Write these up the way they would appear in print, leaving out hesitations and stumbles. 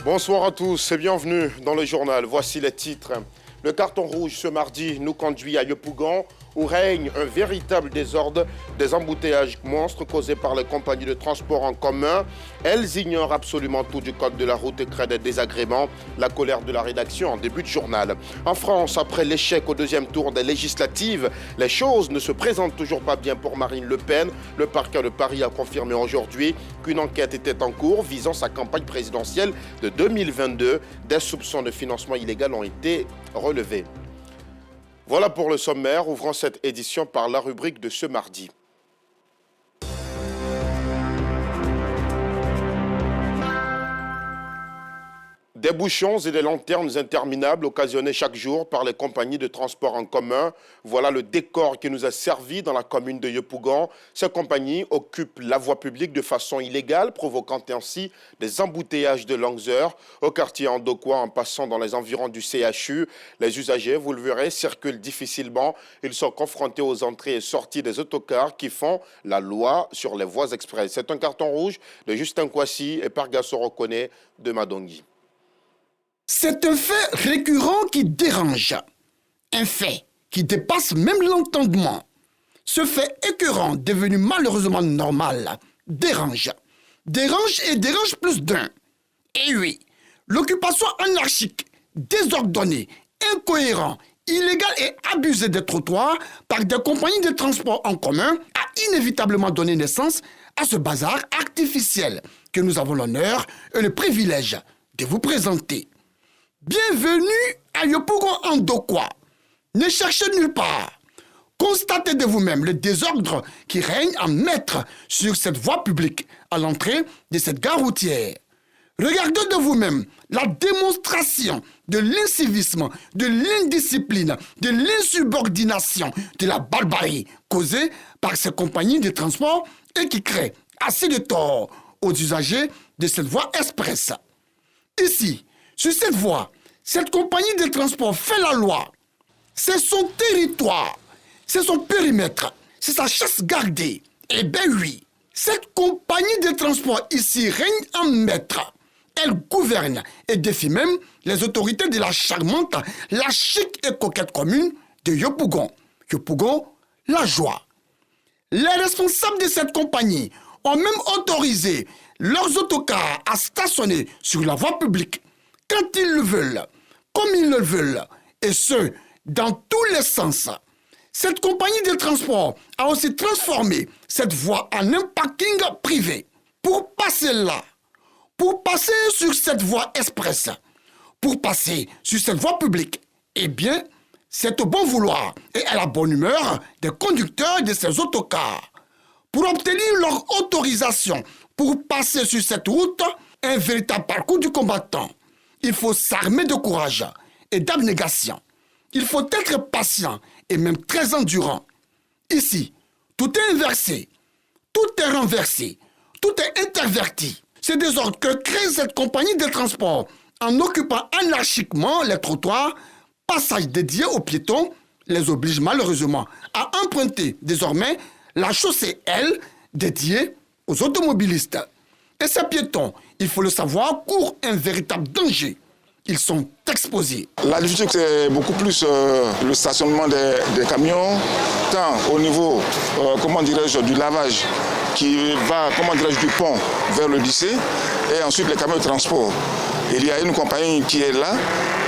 Bonsoir à tous et bienvenue dans le journal. Voici les titres. Le carton rouge ce mardi nous conduit à Yopougon où règne un véritable désordre, des embouteillages monstres causés par les compagnies de transport en commun. Elles ignorent absolument tout du code de la route et créent des désagréments. La colère de la rédaction en début de journal. En France, après l'échec au deuxième tour des législatives, les choses ne se présentent toujours pas bien pour Marine Le Pen. Le parquet de Paris a confirmé aujourd'hui qu'une enquête était en cours visant sa campagne présidentielle de 2022. Des soupçons de financement illégal ont été relevés. Voilà pour le sommaire, ouvrant cette édition par la rubrique de ce mardi. Des bouchons et des lanternes interminables occasionnés chaque jour par les compagnies de transport en commun. Voilà le décor qui nous a servi dans la commune de Yopougon. Ces compagnies occupent la voie publique de façon illégale, provoquant ainsi des embouteillages de longues heures. Au quartier Andokwa, en passant dans les environs du CHU, les usagers, vous le verrez, circulent difficilement. Ils sont confrontés aux entrées et sorties des autocars qui font la loi sur les voies express. C'est un carton rouge de Justin Kwasi et Pargasso Reconnaît de Madongi. C'est un fait récurrent qui dérange, un fait qui dépasse même l'entendement. Ce fait écœurant, devenu malheureusement normal, dérange et dérange plus d'un. Et oui, l'occupation anarchique, désordonnée, incohérente, illégale et abusée des trottoirs par des compagnies de transport en commun a inévitablement donné naissance à ce bazar artificiel que nous avons l'honneur et le privilège de vous présenter. Bienvenue à Yopougon Andokwa. Ne cherchez nulle part. Constatez de vous-même le désordre qui règne en maître sur cette voie publique à l'entrée de cette gare routière. Regardez de vous-même la démonstration de l'incivisme, de l'indiscipline, de l'insubordination, de la barbarie causée par ces compagnies de transport et qui crée assez de tort aux usagers de cette voie express. Ici, sur cette voie, cette compagnie de transport fait la loi. C'est son territoire, c'est son périmètre, c'est sa chasse gardée. Eh bien oui, cette compagnie de transport ici règne en maître. Elle gouverne et défie même les autorités de la charmante, la chic et coquette commune de Yopougon. Yopougon, la joie. Les responsables de cette compagnie ont même autorisé leurs autocars à stationner sur la voie publique quand ils le veulent, comme ils le veulent, et ce, dans tous les sens. Cette compagnie de transport a aussi transformé cette voie en un parking privé. Pour passer là, pour passer sur cette voie express, pour passer sur cette voie publique, eh bien, c'est au bon vouloir et à la bonne humeur des conducteurs de ces autocars. Pour obtenir leur autorisation pour passer sur cette route, un véritable parcours du combattant. Il faut s'armer de courage et d'abnégation. Il faut être patient et même très endurant. Ici, tout est inversé, tout est renversé, tout est interverti. C'est désordre que crée cette compagnie de transport en occupant anarchiquement les trottoirs, passage dédié aux piétons, les oblige malheureusement à emprunter désormais la chaussée L dédiée aux automobilistes. Et ces piétons, il faut le savoir, courent un véritable danger. Ils sont exposés. La difficulté, c'est beaucoup plus le stationnement des camions, tant au niveau, du lavage qui va, du pont vers le lycée, et ensuite les camions de transport. Il y a une compagnie qui est là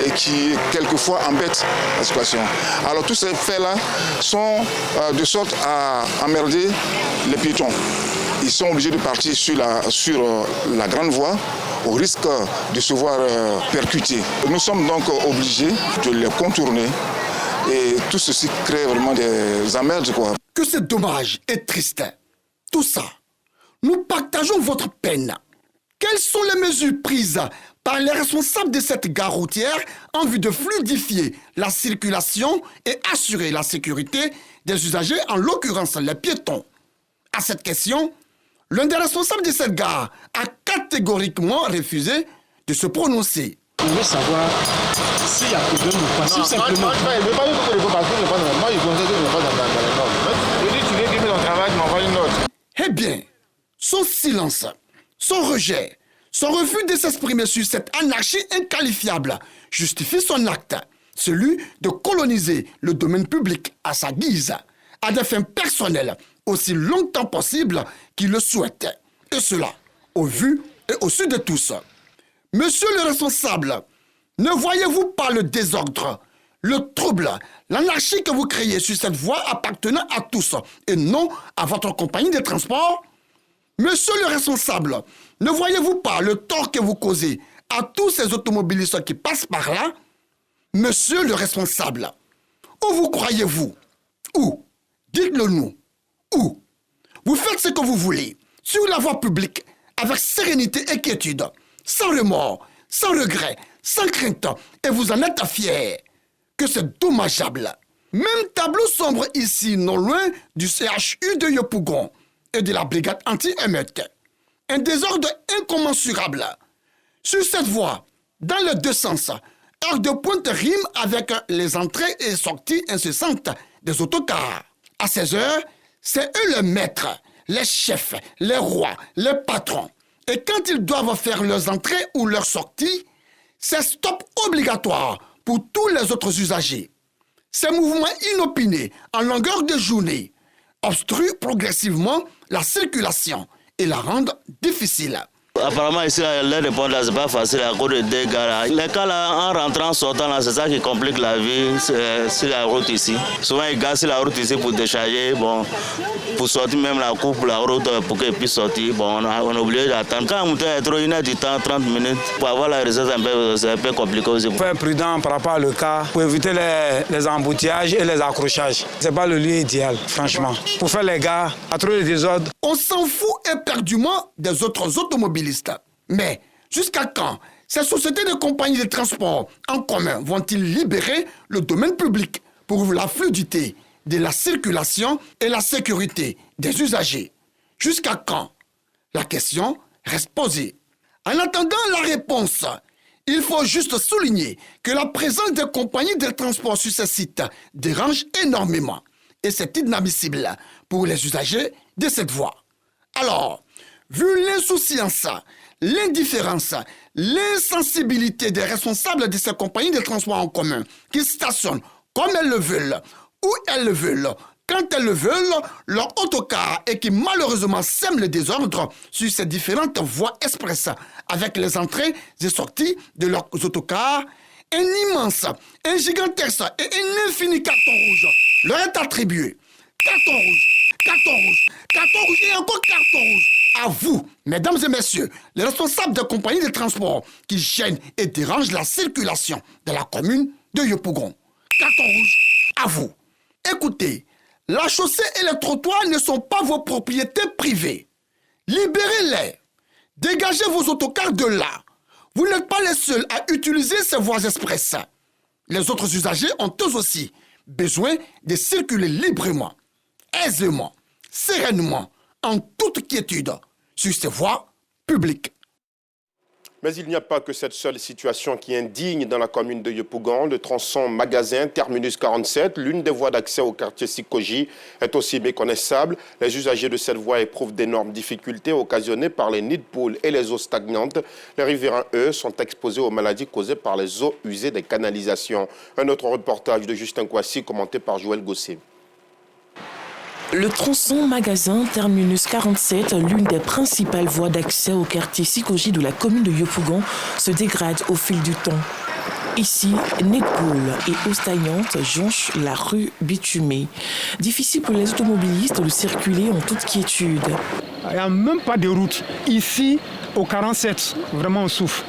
et qui, quelquefois, embête la situation. Alors tous ces faits-là sont de sorte à emmerder les piétons. Ils sont obligés de partir sur la grande voie au risque de se voir percuter. Nous sommes donc obligés de les contourner et tout ceci crée vraiment des emmerdes, quoi. Que c'est dommage et triste. Tout ça, nous partageons votre peine. Quelles sont les mesures prises par les responsables de cette gare routière en vue de fluidifier la circulation et assurer la sécurité des usagers, en l'occurrence les piétons? À cette question, l'un des responsables de cette gare a catégoriquement refusé de se prononcer. Je veux savoir s'il y a problème ou pas. Si simplement. Moi, je ne veux pas dire que le parce que je ne pas dans. Moi, je considère que je ne pas dans les normes. Je dis, tu viens dire ton travail, tu m'envoies une note. Eh bien, son silence, son rejet, Son refus de s'exprimer sur cette anarchie inqualifiable justifie son acte, celui de coloniser le domaine public à sa guise, à des fins personnelles, aussi longtemps possible qu'il le souhaite. Et cela, au vu et au su de tous. Monsieur le responsable, ne voyez-vous pas le désordre, le trouble, l'anarchie que vous créez sur cette voie appartenant à tous et non à votre compagnie de transport? Monsieur le responsable, ne voyez-vous pas le tort que vous causez à tous ces automobilistes qui passent par là? Monsieur le responsable, où vous croyez-vous? Où? Dites-le nous. Où? Vous faites ce que vous voulez, sur la voie publique, avec sérénité et quiétude, sans remords, sans regret, sans crainte, et vous en êtes fiers. Que c'est dommageable. Même tableau sombre ici, non loin du CHU de Yopougon et de la brigade anti-émeute. Un désordre incommensurable. Sur cette voie, dans les deux sens, heure de pointe rime avec les entrées et sorties incessantes des autocars. À 16 heures, c'est eux les maîtres, les chefs, les rois, les patrons. Et quand ils doivent faire leurs entrées ou leurs sorties, c'est stop obligatoire pour tous les autres usagers. Ces mouvements inopinés en longueur de journée obstruent progressivement la circulation et la rendent difficile. Apparemment, ici, les répondre là, c'est pas facile à cause de dégâts là. Les cas là, en rentrant, sortant là, c'est ça qui complique la vie sur la route ici. Souvent, ils gardent sur la route ici pour décharger, bon, pour sortir même la coupe, la route, pour qu'ils puissent sortir. Bon, on est obligé d'attendre. Quand on est trop, une heure du temps, 30 minutes, pour avoir la recette, c'est un peu compliqué aussi. Il faut être prudent par rapport au cas, pour éviter les embouteillages et les accrochages. C'est pas le lieu idéal, franchement. Pour faire les gars, à trop de désordre. On s'en fout éperdument des autres automobilistes. Mais jusqu'à quand ces sociétés de compagnies de transport en commun vont-ils libérer le domaine public pour la fluidité de la circulation et la sécurité des usagers? Jusqu'à quand? La question reste posée. En attendant la réponse, il faut juste souligner que la présence des compagnies de transport sur ces sites dérange énormément et c'est inadmissible pour les usagers de cette voie. Alors, vu l'insouciance, l'indifférence, l'insensibilité des responsables de ces compagnies de transport en commun qui stationnent comme elles le veulent, où elles le veulent, quand elles le veulent, leur autocar et qui malheureusement sèment le désordre sur ces différentes voies express avec les entrées et sorties de leurs autocars, un immense, un gigantesque et un infini carton rouge leur est attribué. Carton rouge, carton rouge, carton rouge et encore carton rouge. À vous, mesdames et messieurs, les responsables de compagnies de transport qui gênent et dérangent la circulation de la commune de Yopougon. Carton rouge, à vous. Écoutez, la chaussée et les trottoirs ne sont pas vos propriétés privées. Libérez-les. Dégagez vos autocars de là. Vous n'êtes pas les seuls à utiliser ces voies express. Les autres usagers ont eux aussi besoin de circuler librement, aisément, sereinement, en toute quiétude sur ces voies publiques. Mais il n'y a pas que cette seule situation qui est indigne dans la commune de Yopougon. Le tronçon magasin Terminus 47, l'une des voies d'accès au quartier Sikoji, est aussi méconnaissable. Les usagers de cette voie éprouvent d'énormes difficultés occasionnées par les nids de poules et les eaux stagnantes. Les riverains, eux, sont exposés aux maladies causées par les eaux usées des canalisations. Un autre reportage de Justin Kouassi, commenté par Joël Gossé. Le tronçon magasin Terminus 47, l'une des principales voies d'accès au quartier Sikoji de la commune de Yopougon, se dégrade au fil du temps. Ici, nids de poules et eaux stagnantes jonchent la rue bitumée. Difficile pour les automobilistes de circuler en toute quiétude. Il n'y a même pas de route. Ici, au 47, vraiment on souffre.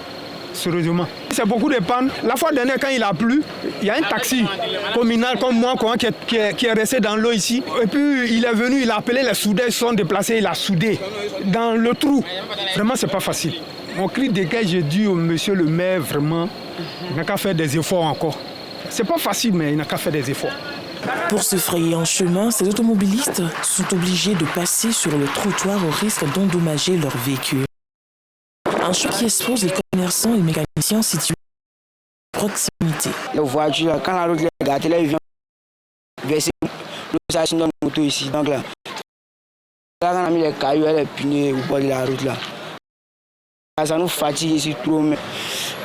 Sérieusement. C'est beaucoup de pannes. La fois dernière, quand il a plu, il y a un taxi communal comme moi qui est resté dans l'eau ici. Et puis il est venu, il a appelé les soudeurs, ils sont déplacés, il a soudé dans le trou. Vraiment, c'est pas facile. Mon cri de guerre, j'ai dit au monsieur le maire, vraiment, il n'a qu'à faire des efforts encore. C'est pas facile, mais il n'a qu'à faire des efforts. Pour se frayer un chemin, ces automobilistes sont obligés de passer sur le trottoir au risque d'endommager leur véhicule. Un choc qui expose les commerçants et mécaniciens situés à proximité. Les voitures, quand la route est gâtée, là, ils viennent verser l'eau dans nos motos ici. Donc là, on a mis les cailloux et les pneus au bord de la route là. Ça nous fatigue ici trop. Mais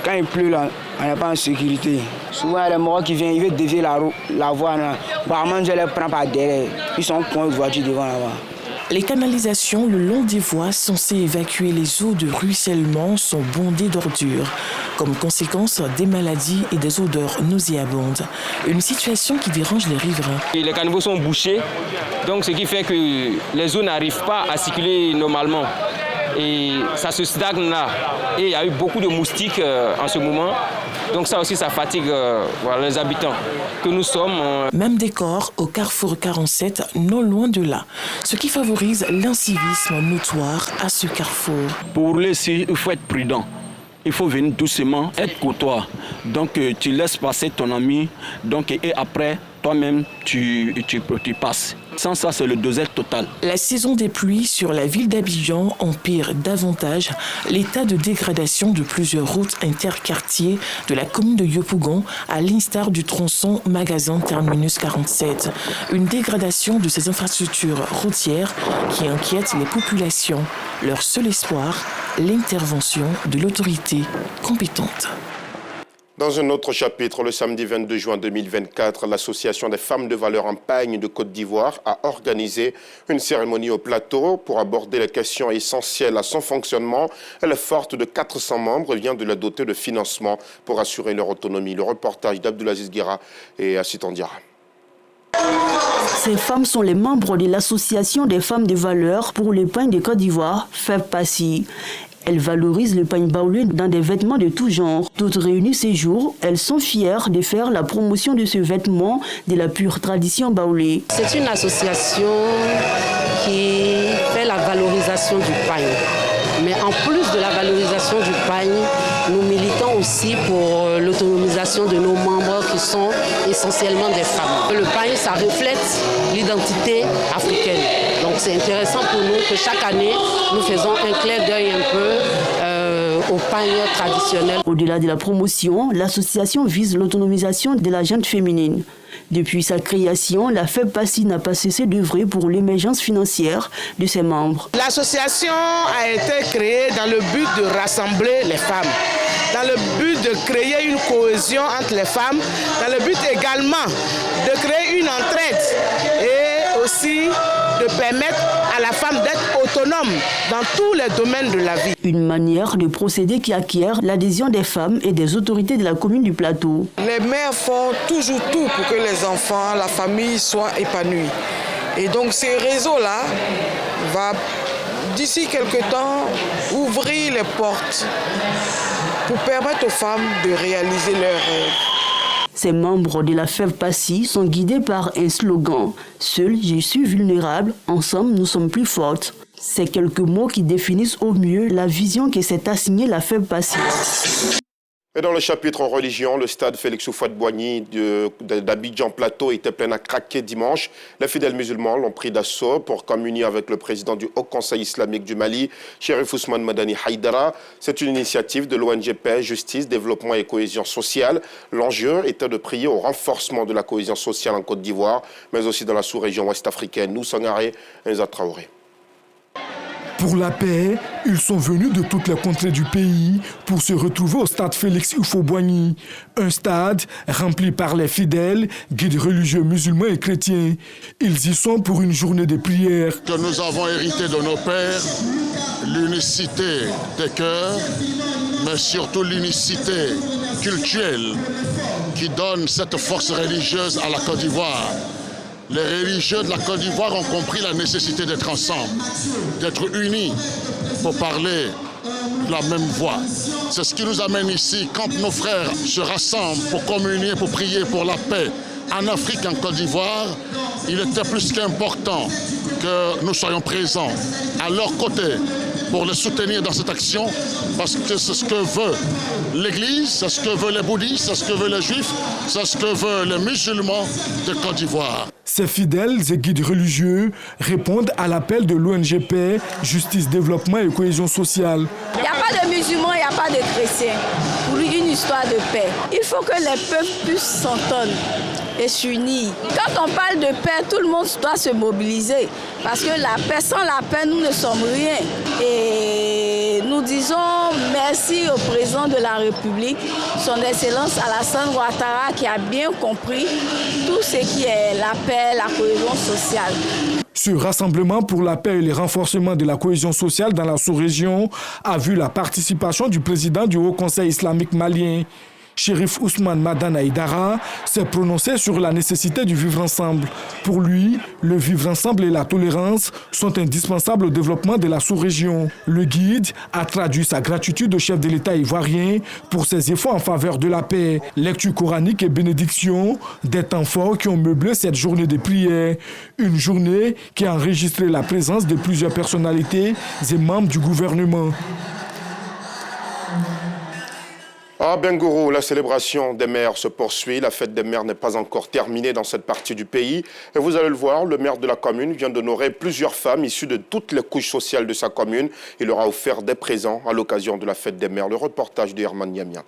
quand il pleut, là, on n'est pas en sécurité. Souvent, il y a des morts qui viennent, ils veulent dévier la voie. Apparemment, je les prends par derrière. Ils sont cons, une voiture devant là-bas. Les canalisations le long des voies censées évacuer les eaux de ruissellement sont bondées d'ordures, comme conséquence des maladies et des odeurs nauséabondes. Une situation qui dérange les riverains. Les caniveaux sont bouchés, donc ce qui fait que les eaux n'arrivent pas à circuler normalement. Et ça se stagne là. Et il y a eu beaucoup de moustiques en ce moment. Donc ça aussi, ça fatigue les habitants que nous sommes. Même décor au carrefour 47, non loin de là. Ce qui favorise l'incivisme notoire à ce carrefour. Pour rouler ici, il faut être prudent. Il faut venir doucement, être courtois. Donc tu laisses passer ton ami, et après, toi-même, tu passes. Sans ça, c'est le désert total. La saison des pluies sur la ville d'Abidjan empire davantage l'état de dégradation de plusieurs routes interquartiers de la commune de Yopougon, à l'instar du tronçon Magasin Terminus 47. Une dégradation de ces infrastructures routières qui inquiète les populations. Leur seul espoir, l'intervention de l'autorité compétente. Dans un autre chapitre, le samedi 22 juin 2024, l'Association des femmes de valeur en Pagne de Côte d'Ivoire a organisé une cérémonie au plateau pour aborder les questions essentielles à son fonctionnement. Elle est forte de 400 membres et vient de la doter de financement pour assurer leur autonomie. Le reportage d'Abdoulaziz Guira et Assitan Diarra. Ces femmes sont les membres de l'Association des femmes de valeur pour le pain de Côte d'Ivoire, FEPPACI. Elles valorisent le pain baoulé dans des vêtements de tout genre. Toutes réunies ces jours, elles sont fières de faire la promotion de ce vêtement de la pure tradition baoulée. C'est une association qui fait la valorisation du pain. Mais en plus de la valorisation du pain, nous militons aussi pour l'autonomisation de nos membres qui sont essentiellement des femmes. Le pain, ça reflète l'identité africaine. Donc c'est intéressant pour nous que chaque année, nous faisons un clin d'œil un peu au pain traditionnel. Au-delà de la promotion, l'association vise l'autonomisation de la gente féminine. Depuis sa création, la FEPPACI n'a pas cessé d'œuvrer pour l'émergence financière de ses membres. L'association a été créée dans le but de rassembler les femmes, dans le but de créer une cohésion entre les femmes, dans le but également de créer une entraide et aussi de permettre à la femme d'être autonome dans tous les domaines de la vie. Une manière de procéder qui acquiert l'adhésion des femmes et des autorités de la commune du Plateau. Les mères font toujours tout pour que les enfants, la famille soient épanouis. Et donc ces réseaux-là vont d'ici quelque temps ouvrir les portes pour permettre aux femmes de réaliser leurs rêves. Ces membres de la FEPPACI sont guidés par un slogan « Seul, je suis vulnérable, ensemble, nous sommes plus fortes ». Ces quelques mots qui définissent au mieux la vision que s'est assignée la FEPPACI. Et dans le chapitre religion, le stade Félix Houphouët-Boigny d'Abidjan Plateau était plein à craquer dimanche. Les fidèles musulmans l'ont pris d'assaut pour communier avec le président du Haut Conseil islamique du Mali, Chérif Ousmane Madani Haïdara. C'est une initiative de l'ONG Paix, Justice, Développement et Cohésion sociale. L'enjeu était de prier au renforcement de la cohésion sociale en Côte d'Ivoire, mais aussi dans la sous-région ouest-africaine. Nous, Sangaré et Nza Traoré. Pour la paix, ils sont venus de toutes les contrées du pays pour se retrouver au stade Félix Houphouët-Boigny. Un stade rempli par les fidèles, guides religieux musulmans et chrétiens. Ils y sont pour une journée de prière. Que nous avons hérité de nos pères, l'unicité des cœurs, mais surtout l'unicité culturelle qui donne cette force religieuse à la Côte d'Ivoire. Les religieux de la Côte d'Ivoire ont compris la nécessité d'être ensemble, d'être unis pour parler la même voix. C'est ce qui nous amène ici quand nos frères se rassemblent pour communier, pour prier pour la paix en Afrique, en Côte d'Ivoire. Il était plus qu'important que nous soyons présents à leur côté pour les soutenir dans cette action, parce que c'est ce que veut l'Église, c'est ce que veulent les bouddhistes, c'est ce que veulent les juifs, c'est ce que veulent les musulmans de Côte d'Ivoire. Ces fidèles et guides religieux répondent à l'appel de l'ONG Paix, Justice, Développement et Cohésion sociale. Il n'y a pas de musulmans, il n'y a pas de chrétiens. Pour lui, une histoire de paix. Il faut que les peuples puissent s'entendre et s'unir. Quand on parle de paix, tout le monde doit se mobiliser. Parce que la paix, sans la paix, nous ne sommes rien. Et nous disons merci au président de la République, son Excellence Alassane Ouattara, qui a bien compris tout ce qui est la paix, la cohésion sociale. Ce rassemblement pour la paix et le renforcement de la cohésion sociale dans la sous-région a vu la participation du président du Haut Conseil islamique malien. Chérif Ousmane Madana Aïdara s'est prononcé sur la nécessité du vivre ensemble. Pour lui, le vivre ensemble et la tolérance sont indispensables au développement de la sous-région. Le guide a traduit sa gratitude au chef de l'État ivoirien pour ses efforts en faveur de la paix. Lecture coranique et bénédiction, des temps forts qui ont meublé cette journée de prière. Une journée qui a enregistré la présence de plusieurs personnalités et membres du gouvernement. À Bengourou, la célébration des mères se poursuit. La fête des mères n'est pas encore terminée dans cette partie du pays. Et vous allez le voir, le maire de la commune vient d'honorer plusieurs femmes issues de toutes les couches sociales de sa commune. Il leur a offert des présents à l'occasion de la fête des mères. Le reportage de Herman Niamia.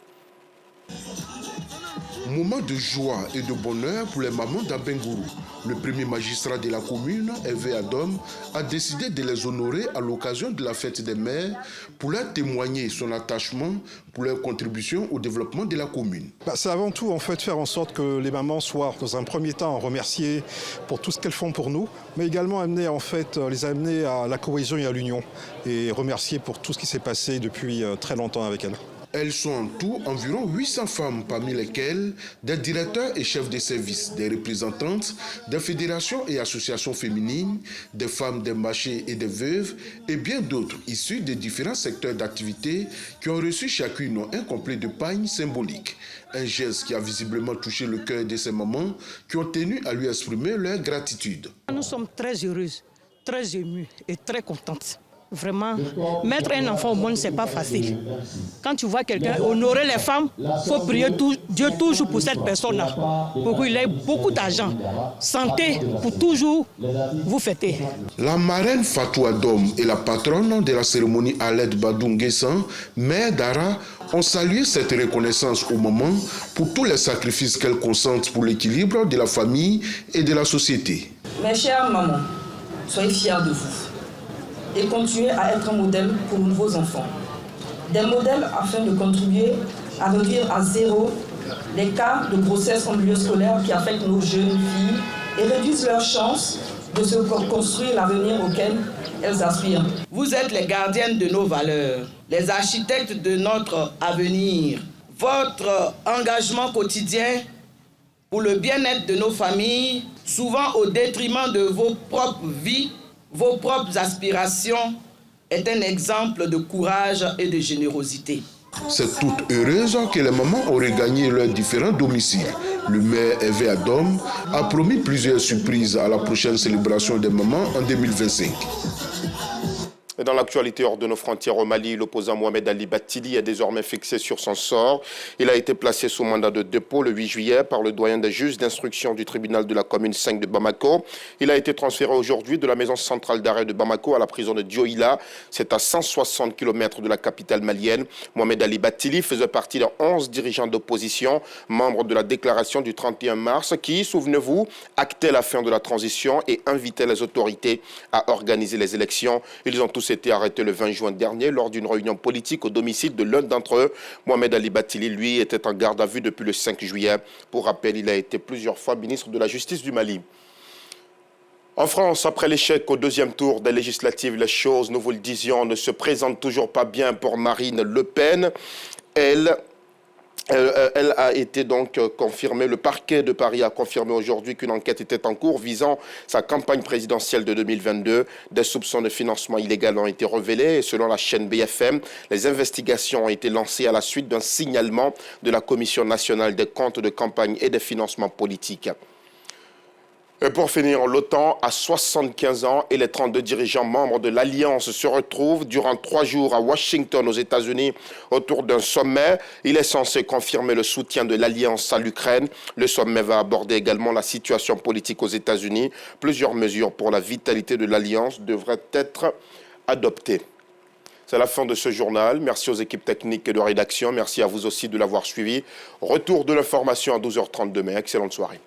Moment de joie et de bonheur pour les mamans d'Abengourou. Le premier magistrat de la commune, Hervé Adom, a décidé de les honorer à l'occasion de la fête des mères pour leur témoigner son attachement pour leur contribution au développement de la commune. C'est avant tout en fait faire en sorte que les mamans soient dans un premier temps remerciées pour tout ce qu'elles font pour nous, mais également les amener à la cohésion et à l'union et remercier pour tout ce qui s'est passé depuis très longtemps avec elles. Elles sont en tout environ 800 femmes, parmi lesquelles des directeurs et chefs de service, des représentantes des fédérations et associations féminines, des femmes des marchés et des veuves, et bien d'autres issus des différents secteurs d'activité qui ont reçu chacune un complet de pagne symbolique. Un geste qui a visiblement touché le cœur de ces mamans qui ont tenu à lui exprimer leur gratitude. Nous sommes très heureuses, très émues et très contentes. Vraiment, mettre un enfant au monde, ce n'est pas facile. Quand tu vois quelqu'un honorer les femmes, il faut prier Dieu toujours pour cette personne-là, pour qu'il ait beaucoup d'argent, santé, pour toujours vous fêter. La marraine Fatou Adom et la patronne de la cérémonie Aled Badou-Nguessan, mère d'Ara, ont salué cette reconnaissance au moment pour tous les sacrifices qu'elle consente pour l'équilibre de la famille et de la société. Mes chères mamans, soyez fiers de vous et continuez à être un modèle pour nos nouveaux enfants. Des modèles afin de contribuer à réduire à zéro les cas de grossesse en milieu scolaire qui affectent nos jeunes filles et réduisent leurs chances de se construire l'avenir auquel elles aspirent. Vous êtes les gardiennes de nos valeurs, les architectes de notre avenir. Votre engagement quotidien pour le bien-être de nos familles, souvent au détriment de vos propres vies, vos propres aspirations, est un exemple de courage et de générosité. C'est toute heureuse que les mamans auraient gagné leurs différents domiciles. Le maire Hervé Adom a promis plusieurs surprises à la prochaine célébration des mamans en 2025. Et dans l'actualité hors de nos frontières au Mali, l'opposant Mohamed Ali Battili est désormais fixé sur son sort. Il a été placé sous mandat de dépôt le 8 juillet par le doyen des juges d'instruction du tribunal de la commune 5 de Bamako. Il a été transféré aujourd'hui de la maison centrale d'arrêt de Bamako à la prison de Dioïla. C'est à 160 km de la capitale malienne. Mohamed Ali Battili faisait partie des 11 dirigeants d'opposition, membres de la déclaration du 31 mars, qui, souvenez-vous, actaient la fin de la transition et invitaient les autorités à organiser les élections. Ils ont tous été arrêté le 20 juin dernier lors d'une réunion politique au domicile de l'un d'entre eux. Mohamed Ali Battili, lui, était en garde à vue depuis le 5 juillet. Pour rappel, il a été plusieurs fois ministre de la Justice du Mali. En France, après l'échec au deuxième tour des législatives, les choses, nous vous le disions, ne se présentent toujours pas bien pour Marine Le Pen. Elle a été donc confirmée, le parquet de Paris a confirmé aujourd'hui qu'une enquête était en cours visant sa campagne présidentielle de 2022. Des soupçons de financement illégal ont été révélés et selon la chaîne BFM, les investigations ont été lancées à la suite d'un signalement de la Commission nationale des comptes de campagne et des financements politiques. Et pour finir, l'OTAN a 75 ans et les 32 dirigeants membres de l'Alliance se retrouvent durant 3 jours à Washington, aux États-Unis, autour d'un sommet. Il est censé confirmer le soutien de l'Alliance à l'Ukraine. Le sommet va aborder également la situation politique aux États-Unis. Plusieurs mesures pour la vitalité de l'Alliance devraient être adoptées. C'est la fin de ce journal. Merci aux équipes techniques et de rédaction. Merci à vous aussi de l'avoir suivi. Retour de l'information à 12h30 demain. Excellente soirée.